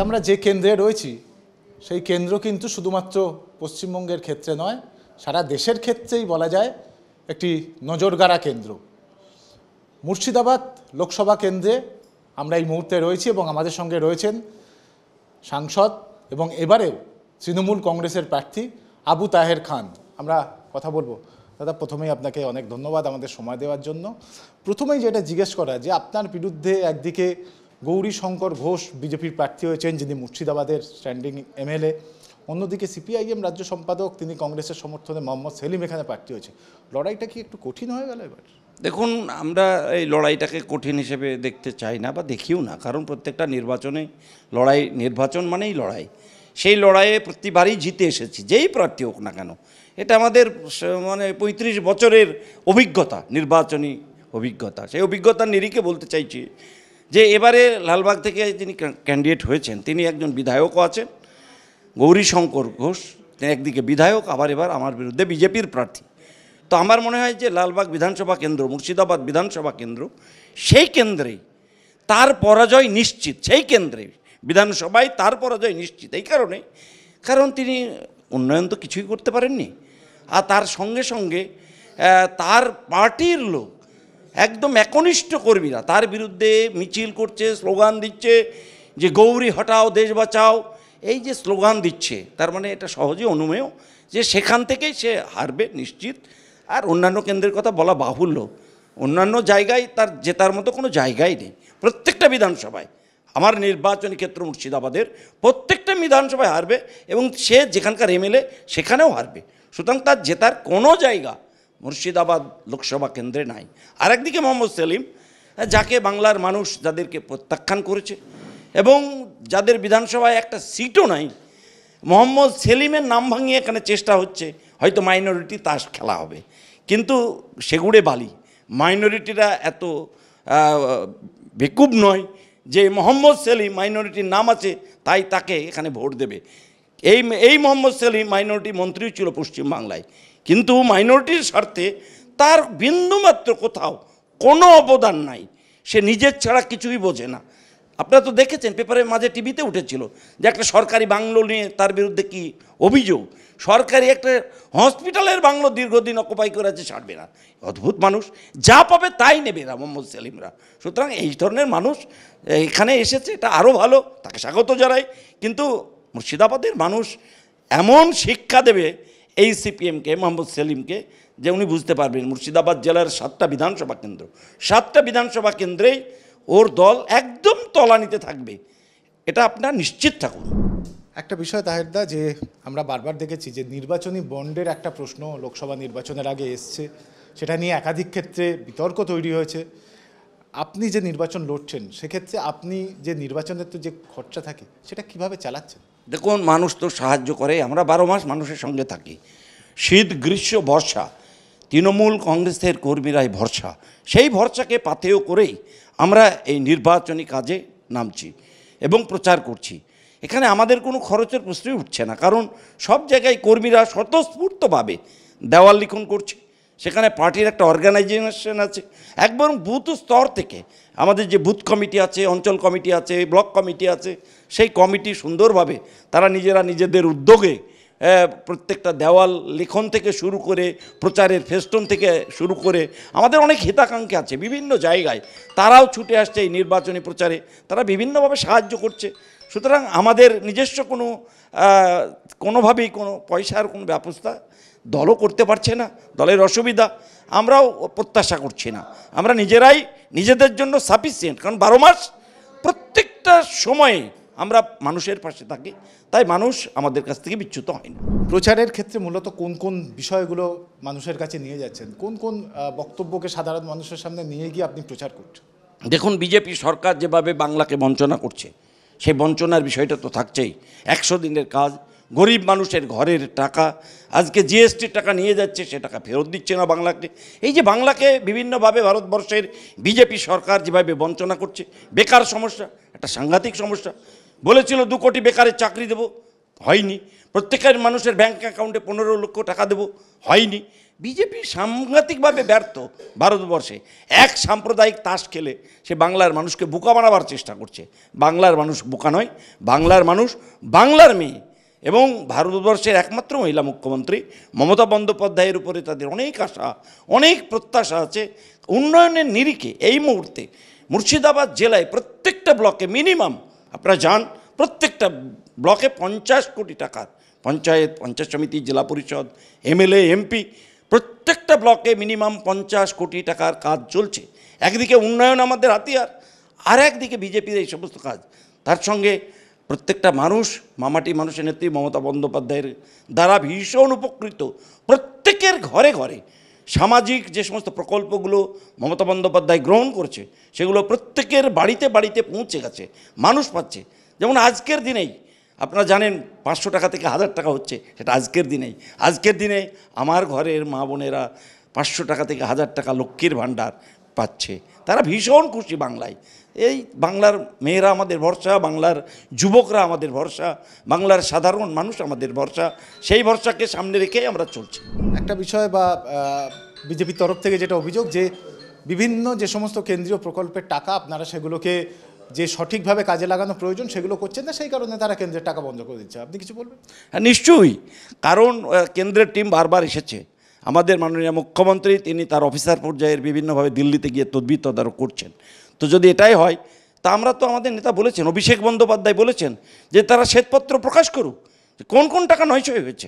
আমরা যে কেন্দ্রে রয়েছি সেই কেন্দ্র কিন্তু শুধুমাত্র পশ্চিমবঙ্গের ক্ষেত্রে নয়, সারা দেশের ক্ষেত্রেই বলা যায় একটি নজরগাড়া কেন্দ্র। মুর্শিদাবাদ লোকসভা কেন্দ্রে আমরা এই মুহূর্তে রয়েছি এবং আমাদের সঙ্গে রয়েছেন সাংসদ এবং এবারেও তৃণমূল কংগ্রেসের প্রার্থী আবু তাহের খান। আমরা কথা বলবো। দাদা, প্রথমেই আপনাকে অনেক ধন্যবাদ আমাদের সময় দেওয়ার জন্য। প্রথমেই যেটা জিজ্ঞেস করা, যে আপনার বিরুদ্ধে একদিকে গৌরীশঙ্কর ঘোষ বিজেপির প্রার্থী হয়েছেন, যিনি মুর্শিদাবাদের স্ট্যান্ডিং এমএলএ, অন্যদিকে সিপিআইএম রাজ্য সম্পাদক, তিনি কংগ্রেসের সমর্থনে মোহাম্মদ সেলিম এখানে প্রার্থী হয়েছে। লড়াইটা কি একটু কঠিন হয়ে গেল এবার? দেখুন, আমরা এই লড়াইটাকে কঠিন হিসেবে দেখতে চাই না বা দেখিও না, কারণ প্রত্যেকটা নির্বাচনে লড়াই, নির্বাচন মানেই লড়াই। সেই লড়াইয়ে প্রতিবারই জিতে এসেছি, যেই প্রার্থী হোক না কেন। এটা আমাদের 35 বছরের অভিজ্ঞতা, নির্বাচনী অভিজ্ঞতা। সেই অভিজ্ঞতার নিরিখে বলতে চাইছি যে এবারে লালবাগ থেকে যিনি ক্যান্ডিডেট হয়েছেন, তিনি একজন বিধায়কও আছেন, গৌরীশঙ্কর ঘোষ। তিনি একদিকে বিধায়ক, আবার এবার আমার বিরুদ্ধে বিজেপির প্রার্থী। তো আমার মনে হয় যে লালবাগ বিধানসভা কেন্দ্র, মুর্শিদাবাদ বিধানসভা কেন্দ্র, সেই কেন্দ্রেই তার পরাজয় নিশ্চিত। সেই কেন্দ্রে বিধানসভায় তার পরাজয় নিশ্চিত এই কারণে, কারণ তিনি উন্নয়ন তো কিছুই করতে পারেননি। আর তার সঙ্গে সঙ্গে তার পার্টির লোক, একদম একনিষ্ঠ কর্মীরা তার বিরুদ্ধে মিছিল করছে, স্লোগান দিচ্ছে যে গৌরী হটাও দেশ বাঁচাও। এই যে স্লোগান দিচ্ছে, তার মানে এটা সহজে অনুমেয় যে সেখান থেকেই সে হারবে নিশ্চিত। আর অন্যান্য কেন্দ্রের কথা বলা বাহুল্য, অন্যান্য জায়গায় তার জেতার মতো কোনো জায়গাই নেই। প্রত্যেকটা বিধানসভায়, আমার নির্বাচনী ক্ষেত্র মুর্শিদাবাদের প্রত্যেকটা বিধানসভায় হারবে, এবং সে যেখানকার এমএলএ সেখানেও হারবে। সুতরাং তার জেতার কোনো জায়গা মুর্শিদাবাদ লোকসভা কেন্দ্রে নাই। আরেকদিকে মোহাম্মদ সেলিম, যাকে বাংলার মানুষ, যাদেরকে প্রত্যাখ্যান করেছে এবং যাদের বিধানসভায় একটা সিটও নাই, মোহাম্মদ সেলিমের নাম ভাঙিয়ে এখানে চেষ্টা হচ্ছে হয়তো মাইনরিটি তাস খেলা হবে। কিন্তু সেগুড়ে বালি, মাইনরিটিরা এত বেকুব নয় যে মোহাম্মদ সেলিম মাইনরিটির নাম আছে তাই তাকে এখানে ভোট দেবে। এই মোহাম্মদ সেলিম মাইনরিটি মন্ত্রীও ছিল পশ্চিমবাংলায়, কিন্তু মাইনরিটির স্বার্থে তার বিন্দুমাত্র কোথাও কোনো অবদান নাই। সে নিজের ছাড়া কিছুই বোঝে না। আপনারা তো দেখেছেন, পেপারের মাঝে টিভিতে উঠেছিল যে একটা সরকারি বাংলো নিয়ে তার বিরুদ্ধে কি অভিযোগ। সরকারি একটা হসপিটালের বাংলো দীর্ঘদিন অকুপাই করে আছে, ছাড়বে না। অদ্ভুত মানুষ, যা পাবে তাই নেবে এরা, মোহাম্মদ সেলিমরা। সুতরাং এই ধরনের মানুষ এখানে এসেছে, এটা আরও ভালো, তাকে স্বাগত জানাই। কিন্তু মুর্শিদাবাদের মানুষ এমন শিক্ষা দেবে এই সিপিএমকে, মোহাম্মদ সেলিমকে, যে উনি বুঝতে পারবেন মুর্শিদাবাদ জেলার 7টা বিধানসভা কেন্দ্র, 7টা বিধানসভা কেন্দ্রেই ওর দল একদম তলানিতে থাকবে, এটা আপনার নিশ্চিত থাকুন। একটা বিষয় তাহেরদা, যে আমরা বারবার দেখেছি যে নির্বাচনী বন্ডের একটা প্রশ্ন লোকসভা নির্বাচনের আগে এসছে, সেটা নিয়ে একাধিক ক্ষেত্রে বিতর্ক তৈরি হয়েছে। আপনি যে নির্বাচন লড়ছেন, সেক্ষেত্রে আপনি যে নির্বাচনের তো যে খরচা থাকে, সেটা কিভাবে চালাচ্ছেন? দেখুন, মানুষ তো সাহায্য করে, আমরা 12 মাস মানুষের সঙ্গে থাকি। শীত, গ্রীষ্ম, বর্ষা, তৃণমূল কংগ্রেসের কর্মীরাই ভরসা। সেই ভরসাকে পাথেয় করেই আমরা এই নির্বাচনী কাজে নামছি এবং প্রচার করছি। এখানে আমাদের কোনো খরচের প্রশ্নই উঠছে না, কারণ সব জায়গায় কর্মীরা স্বতঃস্ফূর্তভাবে দেওয়াল লিখন করছে। সেখানে পার্টির একটা অর্গানাইজেশন আছে, একবার বুথ স্তর থেকে আমাদের যে বুথ কমিটি আছে, অঞ্চল কমিটি আছে, ব্লক কমিটি আছে, সেই কমিটি সুন্দরভাবে তারা নিজেরা নিজেদের উদ্যোগে প্রত্যেকটা দেওয়াল লিখন থেকে শুরু করে, প্রচারের ফেস্টুন থেকে শুরু করে, আমাদের অনেক হিতাকাঙ্ক্ষী আছে বিভিন্ন জায়গায়, তারাও ছুটে আসছে এই নির্বাচনী প্রচারে, তারা বিভিন্নভাবে সাহায্য করছে। সুতরাং আমাদের নিজস্ব কোনোভাবেই কোনো পয়সার কোনো ব্যবস্থা দলও করতে পারছে না, দলের অসুবিধা, আমরাও প্রত্যাশা করছি না। আমরা নিজেরাই নিজেদের জন্য সাফিসিয়েন্ট, কারণ 12 মাস প্রত্যেকটা সময়ে আমরা মানুষের পাশে থাকি, তাই মানুষ আমাদের কাছ থেকে বিচ্যুত হয় না। প্রচারের ক্ষেত্রে মূলত কোন কোন বিষয়গুলো মানুষের কাছে নিয়ে যাচ্ছেন, কোন কোন বক্তব্যকে সাধারণ মানুষের সামনে নিয়ে গিয়ে আপনি প্রচার করছেন? দেখুন, বিজেপি সরকার যেভাবে বাংলাকে বঞ্চনা করছে, সেই বঞ্চনার বিষয়টা তো থাকছেই। 100 দিনের কাজ, গরিব মানুষের ঘরের টাকা, আজকে জিএসটির টাকা নিয়ে যাচ্ছে, সে টাকা ফেরত দিচ্ছে না বাংলাকে। এই যে বাংলাকে বিভিন্নভাবে ভারতবর্ষের বিজেপি সরকার যেভাবে বঞ্চনা করছে, বেকার সমস্যা একটা সাংঘাতিক সমস্যা। বলেছিল 2 কোটি বেকারের চাকরি দেব, হয়নি। প্রত্যেকের মানুষের ব্যাঙ্ক অ্যাকাউন্টে 15 লক্ষ টাকা দেব, হয়নি। বিজেপি সাংঘাতিকভাবে ব্যর্থ ভারতবর্ষে। এক সাম্প্রদায়িক তাস খেলে সে বাংলার মানুষকে বোকা বানাবার চেষ্টা করছে। বাংলার মানুষ বোকা নয়, বাংলার মানুষ বাংলার মেয়ে। এবং ভারতবর্ষের একমাত্র মহিলা মুখ্যমন্ত্রী মমতা বন্দ্যোপাধ্যায়ের উপরে তাদের অনেক আশা, অনেক প্রত্যাশা আছে। উন্নয়নের নিরিখে এই মুহূর্তে মুর্শিদাবাদ জেলায় প্রত্যেকটা ব্লকে মিনিমাম, আপনারা যান, প্রত্যেকটা ব্লকে 50 কোটি টাকার পঞ্চায়েত, পঞ্চায়েত সমিতি, জেলা পরিষদ, এমএলএ, এমপি, প্রত্যেকটা ব্লকে মিনিমাম 50 কোটি টাকার কাজ চলছে। একদিকে উন্নয়ন আমাদের হাতিয়ার, আর একদিকে বিজেপির এই সমস্ত কাজ। তার সঙ্গে প্রত্যেকটা মানুষ, মামাটি মানুষের নেত্রী মমতা বন্দ্যোপাধ্যায়ের দ্বারা ভীষণ উপকৃত। প্রত্যেকের ঘরে ঘরে সামাজিক যে সমস্ত প্রকল্পগুলো মমতা বন্দ্যোপাধ্যায় গ্রহণ করছে, সেগুলো প্রত্যেকের বাড়িতে বাড়িতে পৌঁছে গেছে, মানুষ পাচ্ছে। যেমন আজকের দিনেই আপনারা জানেন 500 টাকা থেকে 1000 টাকা হচ্ছে, সেটা আজকের দিনে আমার ঘরের মা বোনেরা 500 টাকা থেকে 1000 টাকা লক্ষ্মীর ভাণ্ডার পাচ্ছে। তারা ভীষণ খুশি বাংলায়। এই বাংলার মেয়েরা আমাদের ভরসা, বাংলার যুবকরা আমাদের ভরসা, বাংলার সাধারণ মানুষ আমাদের ভরসা। সেই ভরসাকে সামনে রেখেই আমরা চলছি। একটা বিষয় বা বিজেপির তরফ থেকে যেটা অভিযোগ, যে বিভিন্ন যে সমস্ত কেন্দ্রীয় প্রকল্পের টাকা আপনারা সেগুলোকে যে সঠিকভাবে কাজে লাগানো প্রয়োজন সেগুলো করছেন না, সেই কারণে তারা কেন্দ্রের টাকা বন্ধ করে দিচ্ছে। আপনি কিছু বলবেন? হ্যাঁ, নিশ্চয়ই। কারণ কেন্দ্রের টিম বারবার এসেছে। আমাদের মাননীয় মুখ্যমন্ত্রী তিনি তার অফিসার পর্যায়ের বিভিন্নভাবে দিল্লিতে গিয়ে তদবির তদারক করছেন। তো যদি এটাই হয়, তা আমরা তো, আমাদের নেতা বলেছেন, অভিষেক বন্দ্যোপাধ্যায় বলেছেন যে তারা শ্বেতপত্র প্রকাশ করুক কোন কোন টাকা নয়ছয় হয়েছে।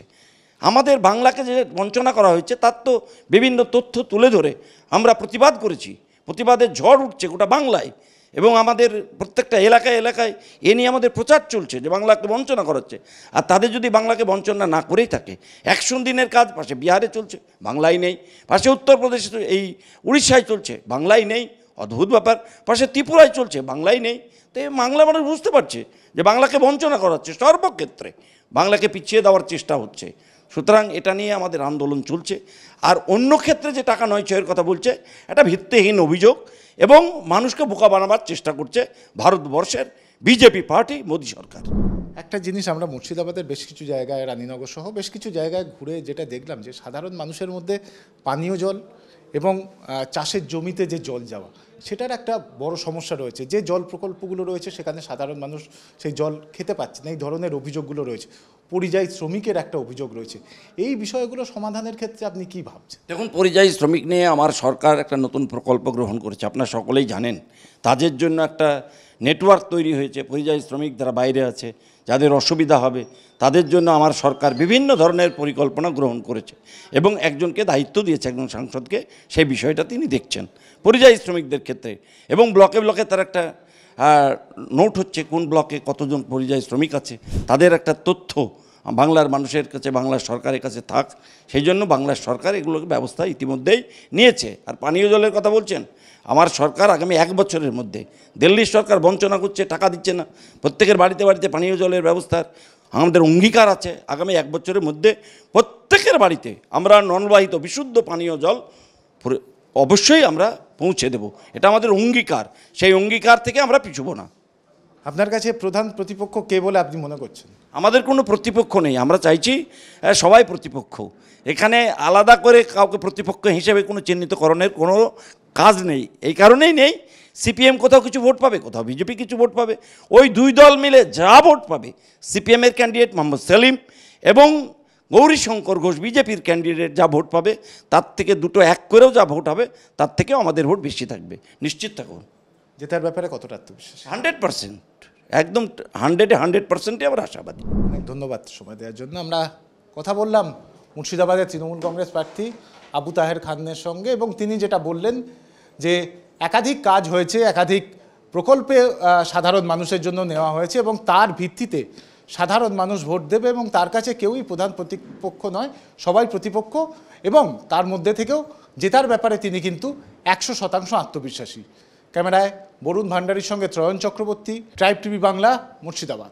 আমাদের বাংলাকে যে বঞ্চনা করা হয়েছে তার তো বিভিন্ন তথ্য তুলে ধরে আমরা প্রতিবাদ করেছি। প্রতিবাদের ঝড় উঠছে গোটা বাংলায়, এবং আমাদের প্রত্যেকটা এলাকায় এলাকায় এ নিয়ে আমাদের প্রচার চলছে যে বাংলাকে বঞ্চনা করা হচ্ছে। আর তাদের যদি বাংলাকে বঞ্চনা না করেই থাকে, 100 দিনের কাজ পাশে বিহারে চলছে, বাংলায় নেই, পাশে উত্তরপ্রদেশে, এই উড়িষ্যায় চলছে, বাংলায় নেই, অদ্ভুত ব্যাপার, পাশে ত্রিপুরায় চলছে, বাংলায় নেই। তো বাংলা মানুষ বুঝতে পারছে যে বাংলাকে বঞ্চনা করা হচ্ছে, সর্বক্ষেত্রে বাংলাকে পিছিয়ে দেওয়ার চেষ্টা হচ্ছে। সুতরাং এটা নিয়ে আমাদের আন্দোলন চলছে। আর অন্য ক্ষেত্রে যে টাকা নয়ছয়ের কথা বলছে, এটা ভিত্তিহীন অভিযোগ এবং মানুষকে বোকা বানাবার চেষ্টা করছে ভারতবর্ষের বিজেপি পার্টি, মোদী সরকার। একটা জিনিস আমরা মুর্শিদাবাদের বেশ কিছু জায়গায়, রানীনগর সহ বেশ কিছু জায়গায় ঘুরে যেটা দেখলাম, যে সাধারণ মানুষের মধ্যে পানীয় জল এবং চাষের জমিতে যে জল যাওয়া, সেটার একটা বড় সমস্যা রয়েছে। যে জল প্রকল্পগুলো রয়েছে সেখানে সাধারণ মানুষ সেই জল খেতে পাচ্ছে না, এই ধরনের অভিযোগগুলো রয়েছে। পরিযায়ী শ্রমিকের একটা অভিযোগ রয়েছে। এই বিষয়গুলো সমাধানের ক্ষেত্রে আপনি কি ভাবছেন? দেখুন, পরিযায়ী শ্রমিক নিয়ে আমার সরকার একটা নতুন প্রকল্প গ্রহণ করেছে, আপনারা সকলেই জানেন। তাদের জন্য একটা নেটওয়ার্ক তৈরি হয়েছে। পরিযায়ী শ্রমিক যারা বাইরে আছে, যাদের অসুবিধা হবে, তাদের জন্য আমার সরকার বিভিন্ন ধরনের পরিকল্পনা গ্রহণ করেছে এবং একজনকে দায়িত্ব দিয়েছে, একজন সাংসদকে, সেই বিষয়টা তিনি দেখছেন পরিযায়ী শ্রমিকদের ক্ষেত্রে। এবং ব্লকে ব্লকে তার একটা নোট হচ্ছে কোন ব্লকে কতজন পরিযায়ী শ্রমিক আছে, তাদের একটা তথ্য বাংলার মানুষের কাছে, বাংলার সরকারের কাছে থাক। সেই জন্য বাংলার সরকার এগুলোকে ব্যবস্থা ইতিমধ্যেই নিয়েছে। আর পানীয় জলের কথা বলছেন, আমার সরকার আগামী 1 বছরের মধ্যে, দিল্লির সরকার বঞ্চনা করছে, টাকা দিচ্ছে না, প্রত্যেকের বাড়িতে বাড়িতে পানীয় জলের ব্যবস্থার আমাদের অঙ্গীকার আছে। আগামী 1 বছরের মধ্যে প্রত্যেকের বাড়িতে আমরা নলবাহিত বিশুদ্ধ পানীয় জল অবশ্যই আমরা পৌঁছে দেব, এটা আমাদের অঙ্গীকার। সেই অঙ্গীকার থেকে আমরা পিছুব না। আপনার কাছে প্রধান প্রতিপক্ষ কে বলে আপনি মনে করছেন? আমাদের কোনো প্রতিপক্ষ নেই, আমরা চাইছি সবাই প্রতিপক্ষ। এখানে আলাদা করে কাউকে প্রতিপক্ষ হিসেবে কোনো চিহ্নিতকরণের কোনো কাজ নেই। এই কারণেই নেই, সিপিএম কোথাও কিছু ভোট পাবে, কোথাও বিজেপি কিছু ভোট পাবে। ওই দুই দল মিলে যা ভোট পাবে, সিপিএমের ক্যান্ডিডেট মোহাম্মদ সেলিম এবং গৌরীশঙ্কর ঘোষ বিজেপির ক্যান্ডিডেট যা ভোট পাবে, তার থেকে দুটো এক করেও যা ভোট হবে, তার থেকেও আমাদের ভোট বেশি থাকবে, নিশ্চিত থাকুন। জেতার ব্যাপারে কতটা আত্মবিশ্বাস? 100%, একদম 100% আমরা আশাবাদী। অনেক ধন্যবাদ সময় দেওয়ার জন্য। আমরা কথা বললাম মুর্শিদাবাদের তৃণমূল কংগ্রেস প্রার্থী আবু তাহের খানের সঙ্গে, এবং তিনি যেটা বললেন যে একাধিক কাজ হয়েছে, একাধিক প্রকল্পে সাধারণ মানুষের জন্য নেওয়া হয়েছে, এবং তার ভিত্তিতে সাধারণ মানুষ ভোট দেবে, এবং তার কাছে কেউই প্রধান প্রতিপক্ষ নয়, সবাই প্রতিপক্ষ। এবং তার মধ্যে থেকেও জেতার ব্যাপারে তিনি কিন্তু 100% আত্মবিশ্বাসী। ক্যামেরায় বরুণ ভান্ডারীর সঙ্গে ত্রয়ন চক্রবর্তী, ট্রাইব টিভি বাংলা, মুর্শিদাবাদ।